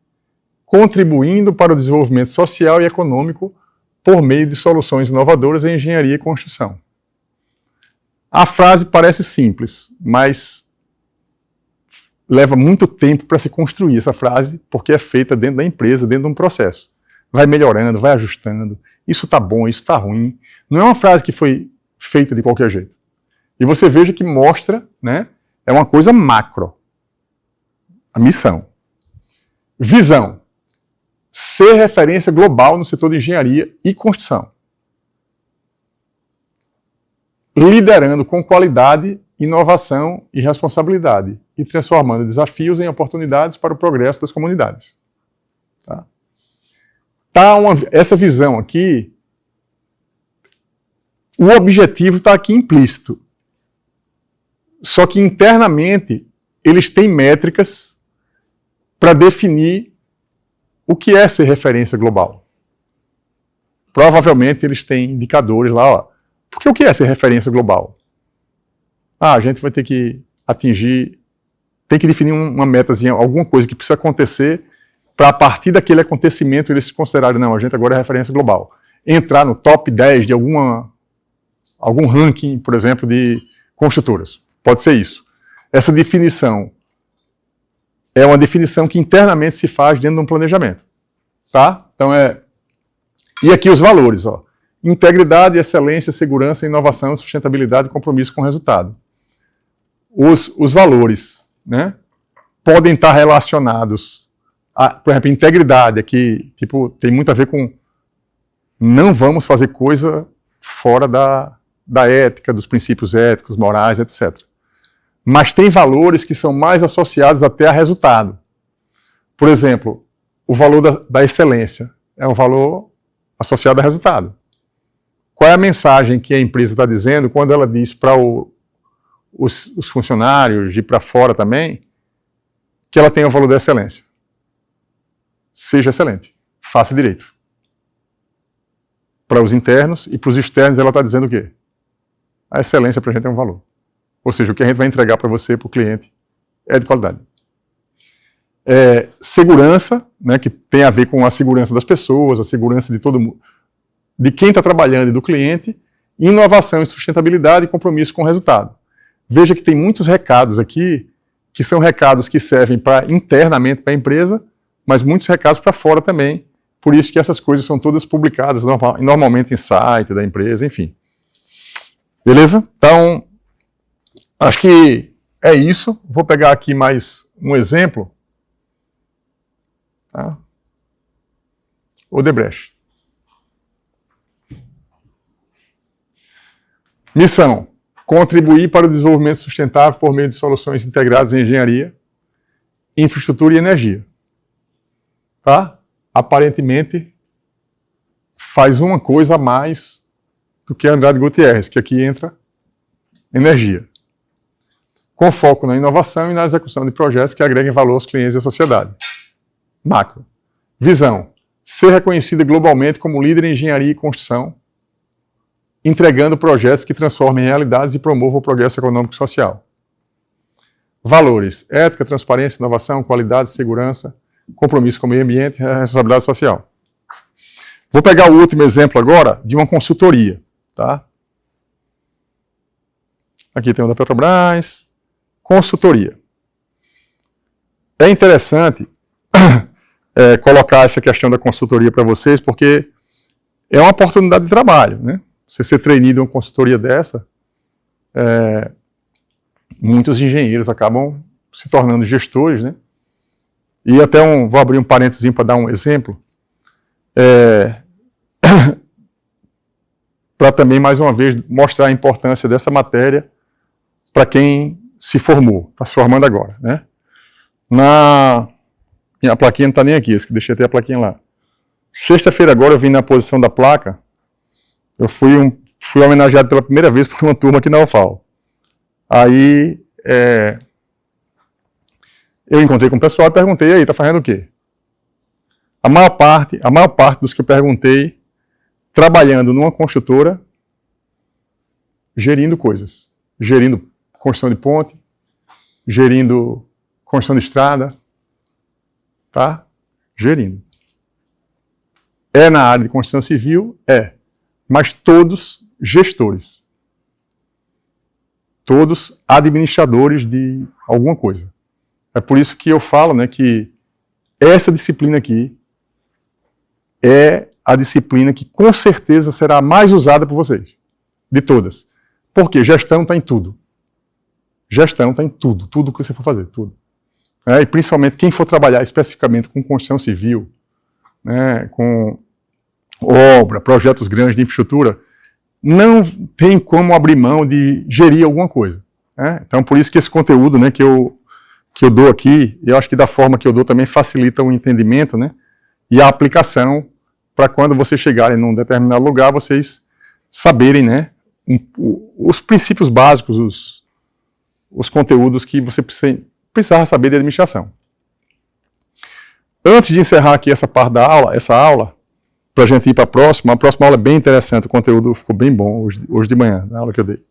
contribuindo para o desenvolvimento social e econômico por meio de soluções inovadoras em engenharia e construção. A frase parece simples, mas leva muito tempo para se construir essa frase, porque é feita dentro da empresa, dentro de um processo. Vai melhorando, vai ajustando. Isso está bom, isso está ruim. Não é uma frase que foi feita de qualquer jeito. E você veja que mostra, né, é uma coisa macro. A missão. Visão. Ser referência global no setor de engenharia e construção. Liderando com qualidade, inovação e responsabilidade e transformando desafios em oportunidades para o progresso das comunidades. Tá? Essa visão aqui, o objetivo está aqui implícito. Só que internamente eles têm métricas para definir o que é ser referência global. Provavelmente eles têm indicadores lá, ó. Porque o que é ser referência global? A gente vai ter que atingir, tem que definir uma metazinha, alguma coisa que precisa acontecer para a partir daquele acontecimento eles se considerarem, não, a gente agora é referência global. Entrar no top 10 de algum ranking, por exemplo, de construtoras. Pode ser isso. Essa definição é uma definição que internamente se faz dentro de um planejamento. Tá? Então E aqui os valores, ó. Integridade, excelência, segurança, inovação, sustentabilidade e compromisso com o resultado. Os valores, né, podem estar relacionados a, por exemplo, integridade, aqui tem muito a ver com não vamos fazer coisa fora da ética, dos princípios éticos, morais, etc. Mas tem valores que são mais associados até a resultado. Por exemplo, o valor da excelência é um valor associado a resultado. Qual é a mensagem que a empresa está dizendo quando ela diz para os funcionários e para fora também que ela tem o valor da excelência? Seja excelente, faça direito. Para os internos e para os externos ela está dizendo o quê? A excelência para a gente é um valor. Ou seja, o que a gente vai entregar para você, para o cliente, é de qualidade. Segurança, né, que tem a ver com a segurança das pessoas, a segurança de todo mundo, de quem está trabalhando e do cliente, inovação e sustentabilidade e compromisso com o resultado. Veja que tem muitos recados aqui, que são recados que servem internamente para a empresa, mas muitos recados para fora também. Por isso que essas coisas são todas publicadas normalmente em site da empresa, enfim. Beleza? Então, acho que é isso. Vou pegar aqui mais um exemplo. Tá? Odebrecht. Missão: contribuir para o desenvolvimento sustentável por meio de soluções integradas em engenharia, infraestrutura e energia. Tá? Aparentemente, faz uma coisa a mais do que Andrade Gutierrez, que aqui entra energia. Com foco na inovação e na execução de projetos que agreguem valor aos clientes e à sociedade. Macro. Visão: ser reconhecida globalmente como líder em engenharia e construção, entregando projetos que transformem realidades e promovam o progresso econômico e social. Valores: ética, transparência, inovação, qualidade, segurança, compromisso com o meio ambiente e responsabilidade social. Vou pegar o último exemplo agora de uma consultoria. Tá? Aqui tem o da Petrobras. Consultoria. É interessante colocar essa questão da consultoria para vocês, porque é uma oportunidade de trabalho, né? Você ser trainee de uma consultoria dessa, muitos engenheiros acabam se tornando gestores, né? E até vou abrir um parênteses para dar um exemplo, para também, mais uma vez, mostrar a importância dessa matéria para quem se formou, está se formando agora, né? A plaquinha não está nem aqui, deixei até a plaquinha lá. Sexta-feira agora eu vim na posição da placa, eu fui homenageado pela primeira vez por uma turma aqui na UFAL. Aí eu encontrei com o pessoal e perguntei, e aí, tá fazendo o quê? A maior parte dos que eu perguntei, trabalhando numa construtora, gerindo coisas. Gerindo construção de ponte, gerindo construção de estrada, tá? Gerindo. É na área de construção civil? Mas todos gestores. Todos administradores de alguma coisa. É por isso que eu falo, né, que essa disciplina aqui é a disciplina que com certeza será a mais usada por vocês, de todas. Porque gestão está em tudo. Gestão está em tudo, tudo que você for fazer, tudo. E principalmente quem for trabalhar especificamente com construção civil, né, com obra, projetos grandes de infraestrutura, não tem como abrir mão de gerir alguma coisa. Né? Então, por isso que esse conteúdo, né, que eu dou aqui, eu acho que da forma que eu dou também facilita o entendimento, né, e a aplicação para quando vocês chegarem num determinado lugar, vocês saberem, né, os princípios básicos, os conteúdos que você precisava saber de administração. Antes de encerrar aqui essa parte da aula, para a gente ir para a próxima aula é bem interessante, o conteúdo ficou bem bom hoje de manhã, na aula que eu dei.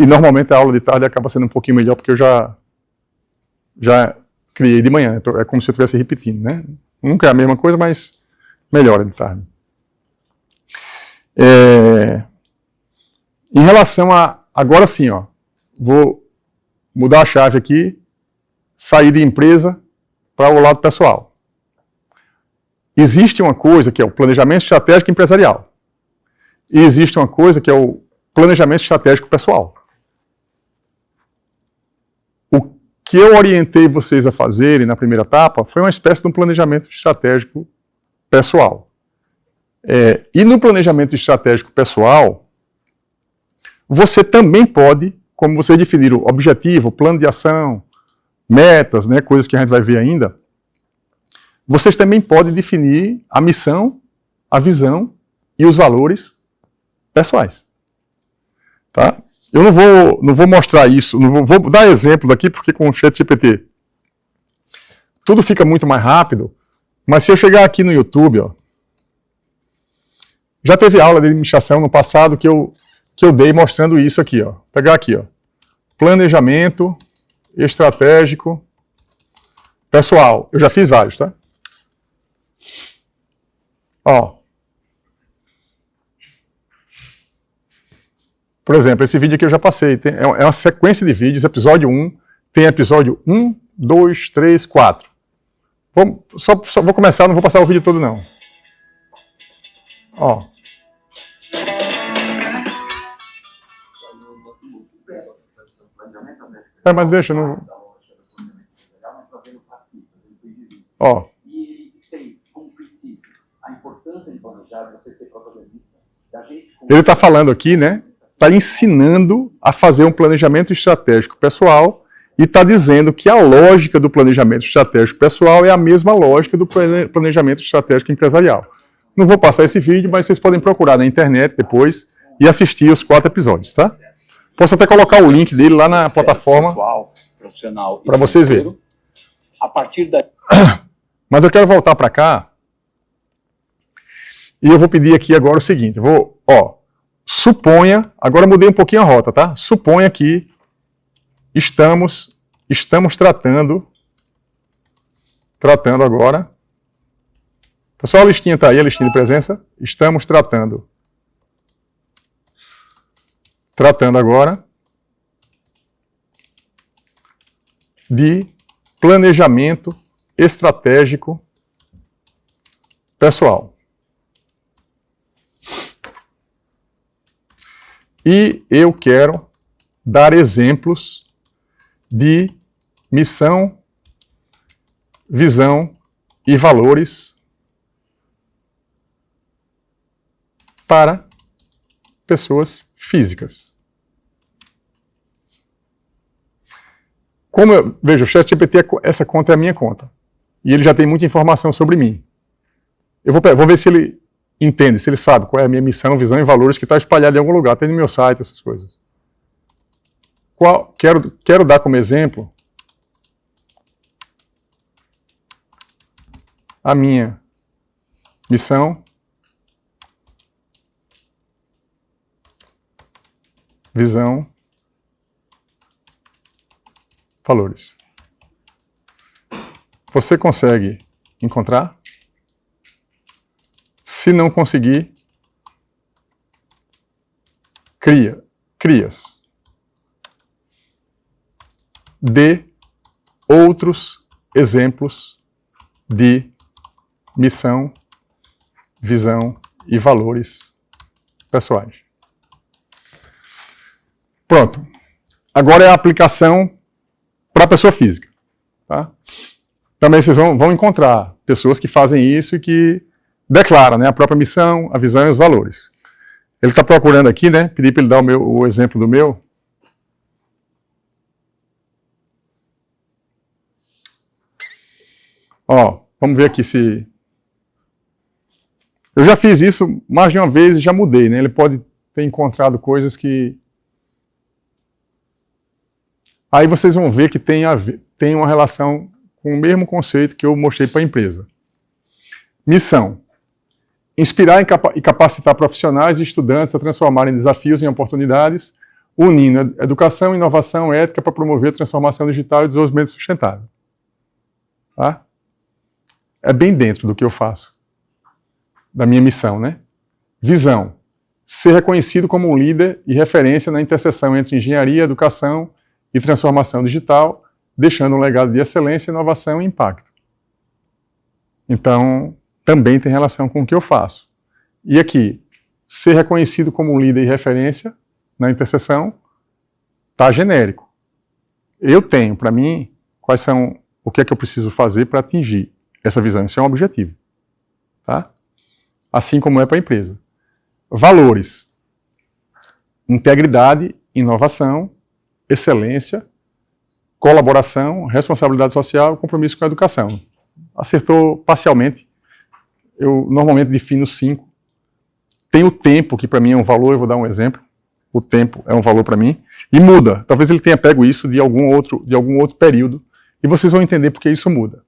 E normalmente a aula de tarde acaba sendo um pouquinho melhor, porque eu já criei de manhã, então é como se eu estivesse repetindo, né? Nunca é a mesma coisa, mas melhora de tarde. Em relação a... Agora sim, ó, vou mudar a chave aqui, sair de empresa para o lado pessoal. Existe uma coisa que é o planejamento estratégico empresarial. E existe uma coisa que é o planejamento estratégico pessoal. O que eu orientei vocês a fazerem na primeira etapa foi uma espécie de um planejamento estratégico pessoal. E no planejamento estratégico pessoal, você também pode, como vocês definiram, objetivo, plano de ação, metas, né, coisas que a gente vai ver ainda, vocês também podem definir a missão, a visão e os valores pessoais. Tá? Eu não vou mostrar isso, vou dar exemplos aqui, porque com o ChatGPT tudo fica muito mais rápido, mas se eu chegar aqui no YouTube, ó, já teve aula de administração no passado que eu dei mostrando isso aqui, ó. Vou pegar aqui, ó. Planejamento estratégico pessoal. Eu já fiz vários, tá? Ó. Por exemplo, esse vídeo aqui eu já passei. É uma sequência de vídeos, episódio 1. Tem episódio 1, 2, 3, 4. Só vou começar, não vou passar o vídeo todo, não. Ó. Mas deixa, não... Ó.
E ele tem como princípio a importância de planejar, você ser protagonista, da gente...
Ele está falando aqui, né? Está ensinando a fazer um planejamento estratégico pessoal e está dizendo que a lógica do planejamento estratégico pessoal é a mesma lógica do planejamento estratégico empresarial. Não vou passar esse vídeo, mas vocês podem procurar na internet depois e assistir os 4 episódios, tá? Posso até colocar o link dele lá na plataforma para vocês verem.
A partir da...
Mas eu quero voltar para cá e eu vou pedir aqui agora o seguinte. Suponha, agora mudei um pouquinho a rota, tá? Suponha que estamos tratando agora. Pessoal, a listinha está aí, a listinha de presença. Estamos tratando agora de planejamento estratégico pessoal. E eu quero dar exemplos de missão, visão e valores para pessoas físicas. Veja, o ChatGPT, essa conta é a minha conta. E ele já tem muita informação sobre mim. Eu vou ver se ele entende, se ele sabe qual é a minha missão, visão e valores que está espalhado em algum lugar, tem no meu site, essas coisas. Quero dar como exemplo a minha missão, visão, valores. Você consegue encontrar? Se não conseguir, crias. Dê outros exemplos de missão, visão e valores pessoais. Pronto. Agora é a aplicação para a pessoa física. Tá? Também vocês vão encontrar pessoas que fazem isso e que declaram, né, a própria missão, a visão e os valores. Ele está procurando aqui, né? Pedi para ele dar o exemplo do meu. Ó, vamos ver aqui se... Eu já fiz isso mais de uma vez e já mudei, né? Ele pode ter encontrado coisas que... Aí vocês vão ver que tem uma relação com o mesmo conceito que eu mostrei para a empresa. Missão. Inspirar e capacitar profissionais e estudantes a transformarem desafios em oportunidades, unindo educação, inovação, ética para promover a transformação digital e desenvolvimento sustentável. Tá? É bem dentro do que eu faço, da minha missão, né? Visão. Ser reconhecido como um líder e referência na interseção entre engenharia, educação e transformação digital, deixando um legado de excelência, inovação e impacto. Então, também tem relação com o que eu faço. E aqui, ser reconhecido como um líder e referência na interseção, está genérico. Eu tenho, para mim, o que é que eu preciso fazer para atingir essa visão. Isso é um objetivo. Tá? Assim como é para a empresa. Valores. Integridade, inovação, excelência, colaboração, responsabilidade social e compromisso com a educação. Acertou parcialmente. Eu normalmente defino 5. Tem o tempo, que para mim é um valor, eu vou dar um exemplo. O tempo é um valor para mim. E muda. Talvez ele tenha pego isso de algum outro período. E vocês vão entender por que isso muda.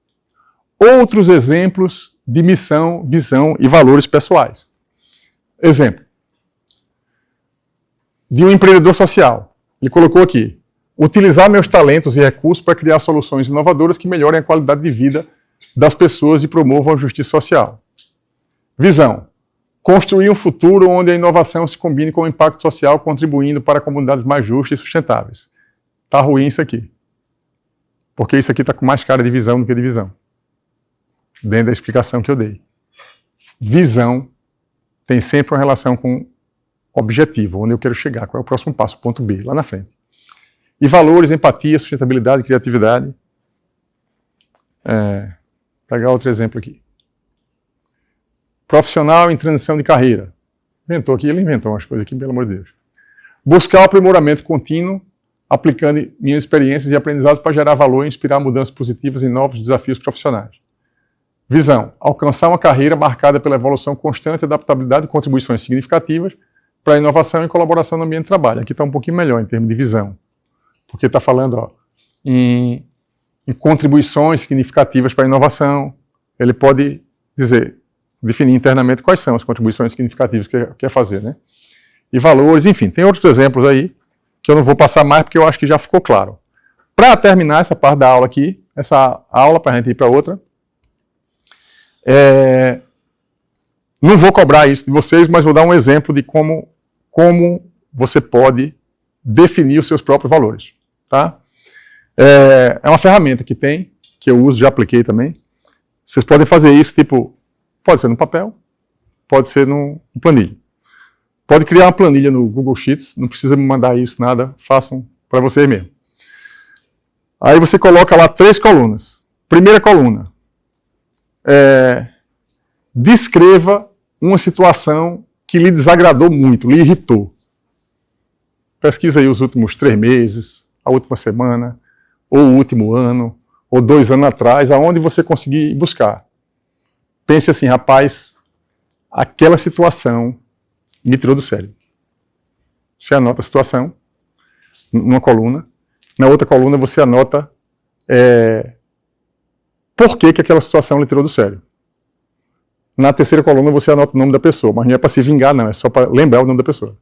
Outros exemplos de missão, visão e valores pessoais. Exemplo. De um empreendedor social. Ele colocou aqui: utilizar meus talentos e recursos para criar soluções inovadoras que melhorem a qualidade de vida das pessoas e promovam a justiça social. Visão. Construir um futuro onde a inovação se combine com o impacto social, contribuindo para comunidades mais justas e sustentáveis. Está ruim isso aqui. Porque isso aqui está com mais cara de visão do que de visão. Dentro da explicação que eu dei. Visão tem sempre uma relação com objetivo, onde eu quero chegar, qual é o próximo passo, ponto B, lá na frente. E valores, empatia, sustentabilidade, criatividade. Vou pegar outro exemplo aqui. Profissional em transição de carreira. Ele inventou umas coisas aqui, pelo amor de Deus. Buscar o aprimoramento contínuo, aplicando minhas experiências e aprendizados para gerar valor e inspirar mudanças positivas e novos desafios profissionais. Visão. Alcançar uma carreira marcada pela evolução constante, adaptabilidade e contribuições significativas para a inovação e colaboração no ambiente de trabalho. Aqui está um pouquinho melhor em termos de visão. Porque está falando em contribuições significativas para a inovação. Ele pode definir internamente quais são as contribuições significativas que quer fazer, né? E valores, enfim, tem outros exemplos aí que eu não vou passar mais porque eu acho que já ficou claro. Para terminar essa parte da aula aqui, essa aula para a gente ir para outra, não vou cobrar isso de vocês, mas vou dar um exemplo de como você pode definir os seus próprios valores. Tá? É uma ferramenta que eu uso, já apliquei também. Vocês podem fazer isso, pode ser no papel, pode ser no planilha. Pode criar uma planilha no Google Sheets, não precisa me mandar isso, nada, façam para vocês mesmo. Aí você coloca lá 3 colunas. Primeira coluna. Descreva uma situação que lhe desagradou muito, lhe irritou. Pesquisa aí os últimos 3 meses, a última semana, ou o último ano, ou 2 anos atrás, aonde você conseguir buscar. Pense assim, rapaz, aquela situação me tirou do sério. Você anota a situação numa coluna, na outra coluna você anota por que aquela situação lhe tirou do sério. Na terceira coluna você anota o nome da pessoa, mas não é para se vingar não, é só para lembrar o nome da pessoa.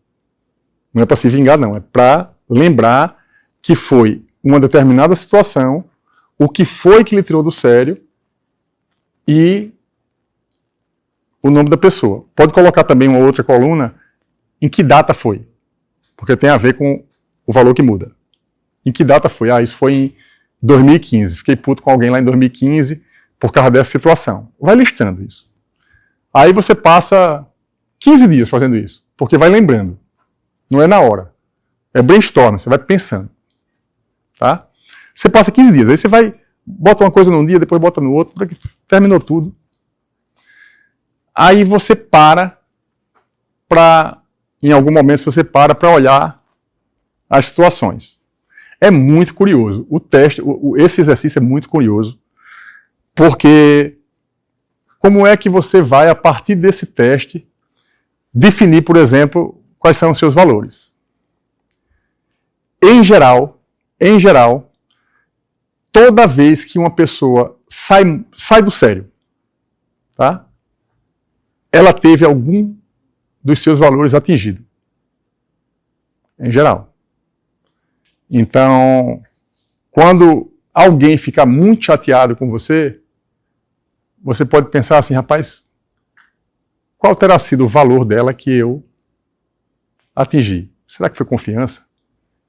Não é para se vingar não, é para lembrar que foi uma determinada situação, o que foi que lhe tirou do sério e o nome da pessoa. Pode colocar também uma outra coluna em que data foi, porque tem a ver com o valor que muda. Em que data foi? Isso foi 2015. Fiquei puto com alguém lá em 2015 por causa dessa situação. Vai listando isso. Aí você passa 15 dias fazendo isso, porque vai lembrando. Não é na hora. É brainstorm, você vai pensando. Tá? Você passa 15 dias, aí você vai, bota uma coisa num dia, depois bota no outro, terminou tudo. Aí você em algum momento você para olhar as situações. É muito curioso. O teste, esse exercício é muito curioso, porque como é que você vai, a partir desse teste, definir, por exemplo, quais são os seus valores? Em geral, toda vez que uma pessoa sai do sério, tá? Ela teve algum dos seus valores atingido. Em geral. Então, quando alguém fica muito chateado com você, você pode pensar assim, rapaz, qual terá sido o valor dela que eu atingi? Será que foi confiança?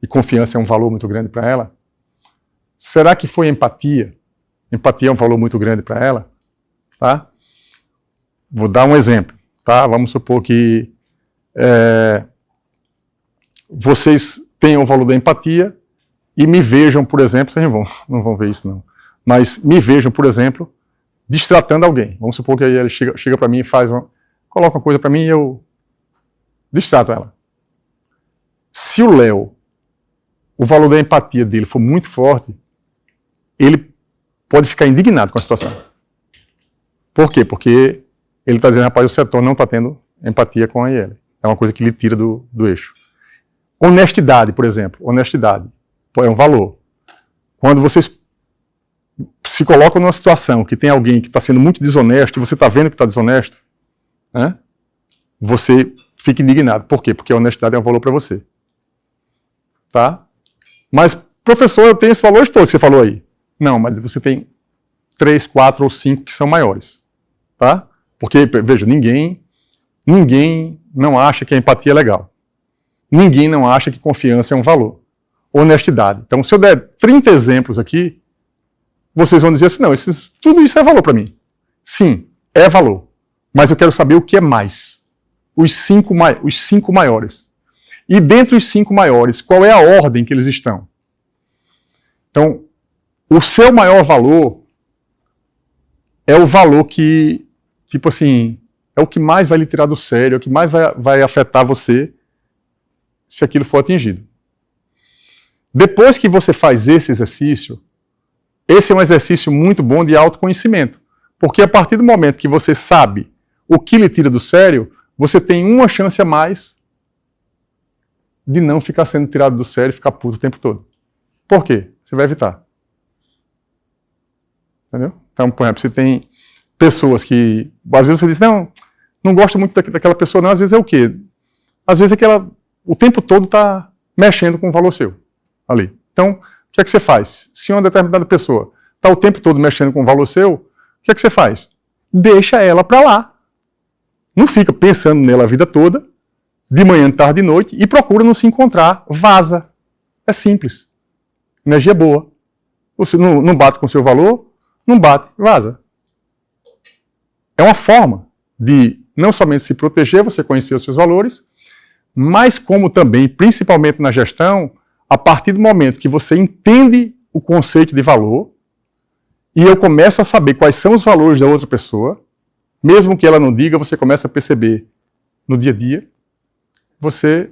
E confiança é um valor muito grande para ela? Será que foi empatia? Empatia é um valor muito grande para ela? Tá? Vou dar um exemplo. Tá? Vamos supor que vocês tenham o valor da empatia e me vejam, por exemplo, vocês não vão ver isso não, mas me vejam, por exemplo, distratando alguém. Vamos supor que aí ele chega para mim e coloca uma coisa para mim e eu distrato ela. Se o Léo, o valor da empatia dele for muito forte, ele pode ficar indignado com a situação. Por quê? Porque ele está dizendo, rapaz, o setor não está tendo empatia com a IL. É uma coisa que lhe tira do eixo. Honestidade, por exemplo. Honestidade é um valor. Quando vocês se colocam numa situação que tem alguém que está sendo muito desonesto e você está vendo que está desonesto, né, você fica indignado. Por quê? Porque a honestidade é um valor para você. Tá? Mas, professor, eu tenho esses valores todos que você falou aí. Não, mas você tem 3, 4 ou 5 que são maiores. Tá? Porque, veja, ninguém não acha que a empatia é legal. Ninguém não acha que confiança é um valor. Honestidade. Então, se eu der 30 exemplos aqui, vocês vão dizer assim, não, tudo isso é valor para mim. Sim, é valor. Mas eu quero saber o que é mais. Os 5 maiores. E dentre os 5 maiores, qual é a ordem que eles estão? Então, o seu maior valor é o valor que, tipo assim, é o que mais vai lhe tirar do sério, é o que mais vai afetar você se aquilo for atingido. Depois que você faz esse exercício, esse é um exercício muito bom de autoconhecimento. Porque a partir do momento que você sabe o que lhe tira do sério, você tem uma chance a mais de não ficar sendo tirado do sério e ficar puto o tempo todo. Por quê? Você vai evitar. Entendeu? Então, por exemplo, você tem pessoas que, às vezes você diz, não gosto muito daquela pessoa, não. Às vezes é o quê? Às vezes é que ela, o tempo todo está mexendo com o valor seu ali. Então, o que é que você faz? Se uma determinada pessoa está o tempo todo mexendo com o valor seu, o que é que você faz? Deixa ela para lá. Não fica pensando nela a vida toda, de manhã, tarde e noite, e procura não se encontrar. Vaza. É simples. Energia boa. Você não bate com o seu valor, não bate, vaza. É uma forma de não somente se proteger, você conhecer os seus valores, mas como também, principalmente na gestão, a partir do momento que você entende o conceito de valor, e eu começo a saber quais são os valores da outra pessoa, mesmo que ela não diga, você começa a perceber no dia a dia, você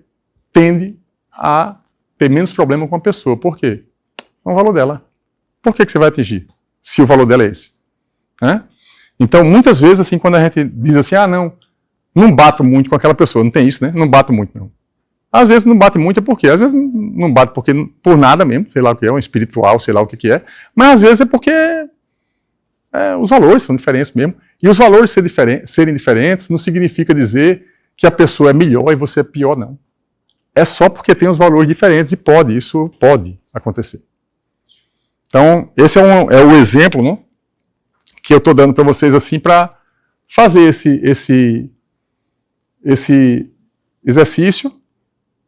tende a ter menos problema com a pessoa. Por quê? É o valor dela. Por que você vai atingir, se o valor dela é esse? Né? Então, muitas vezes, assim, quando a gente diz assim, não bato muito com aquela pessoa, não tem isso, né? Não bato muito, não. Às vezes não bate muito é por quê? Às vezes não bate por nada mesmo, sei lá o que é, um espiritual, sei lá o que é, mas às vezes é porque os valores são diferentes mesmo. E os valores serem diferentes não significa dizer que a pessoa é melhor e você é pior, não. É só porque tem os valores diferentes e isso pode acontecer. Então, esse é o exemplo, né, que eu estou dando para vocês assim para fazer esse exercício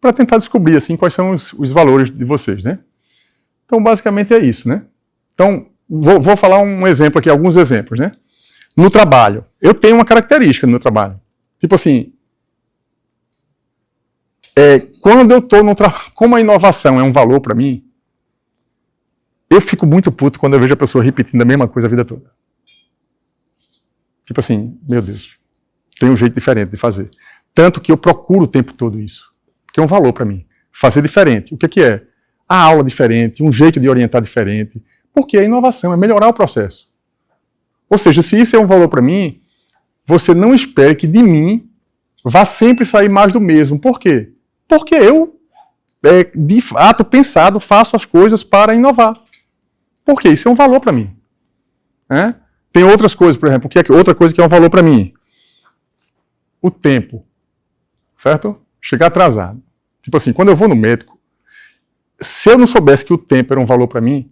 para tentar descobrir assim quais são os valores de vocês, né? Então, basicamente é isso, né? Então, vou falar um exemplo aqui, alguns exemplos, né? No trabalho, eu tenho uma característica no meu trabalho. Tipo assim, quando eu estou no trabalho, como a inovação é um valor para mim, eu fico muito puto quando eu vejo a pessoa repetindo a mesma coisa a vida toda. Tipo assim, meu Deus, tem um jeito diferente de fazer. Tanto que eu procuro o tempo todo isso, porque é um valor para mim. Fazer diferente. O que é? A aula diferente, um jeito de orientar diferente, porque a inovação é melhorar o processo. Ou seja, se isso é um valor para mim, você não espere que de mim vá sempre sair mais do mesmo. Por quê? Porque eu, de fato pensado, faço as coisas para inovar. Por quê? Isso é um valor para mim. Tem outras coisas, por exemplo, outra coisa que é um valor para mim. O tempo. Certo? Chegar atrasado. Tipo assim, quando eu vou no médico, se eu não soubesse que o tempo era um valor para mim,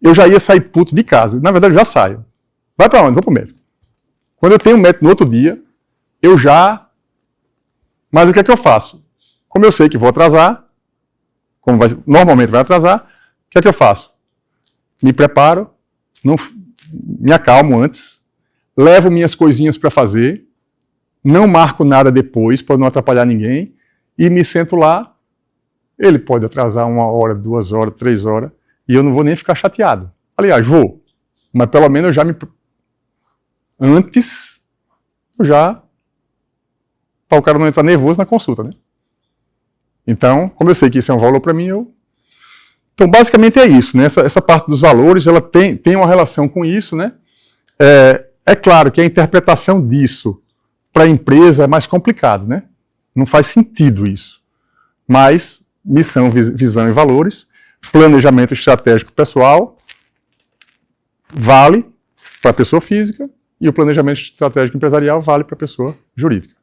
eu já ia sair puto de casa. Na verdade, eu já saio. Vai para onde? Vou para o médico. Quando eu tenho um médico no outro dia, eu já... Mas o que é que eu faço? Como eu sei que vou atrasar, normalmente vai atrasar, o que é que eu faço? Me preparo, me acalmo antes, levo minhas coisinhas para fazer, não marco nada depois para não atrapalhar ninguém e me sento lá. Ele pode atrasar 1 hora, 2 horas, 3 horas e eu não vou nem ficar chateado. Aliás, vou, mas pelo menos eu já antes, para o cara não entrar nervoso na consulta, né? Então, como eu sei que isso é um valor para mim, Então, basicamente é isso, né? Essa parte dos valores, ela tem uma relação com isso, né? É claro que a interpretação disso para a empresa é mais complicado, né? Não faz sentido isso. Mas, missão, visão e valores, planejamento estratégico pessoal, vale para a pessoa física e o planejamento estratégico empresarial vale para a pessoa jurídica.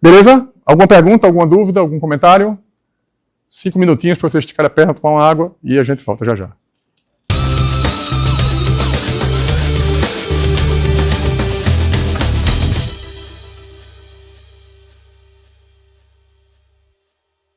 Beleza? Alguma pergunta, alguma dúvida, algum comentário? 5 minutinhos para você esticar a perna, tomar uma água e a gente volta já já.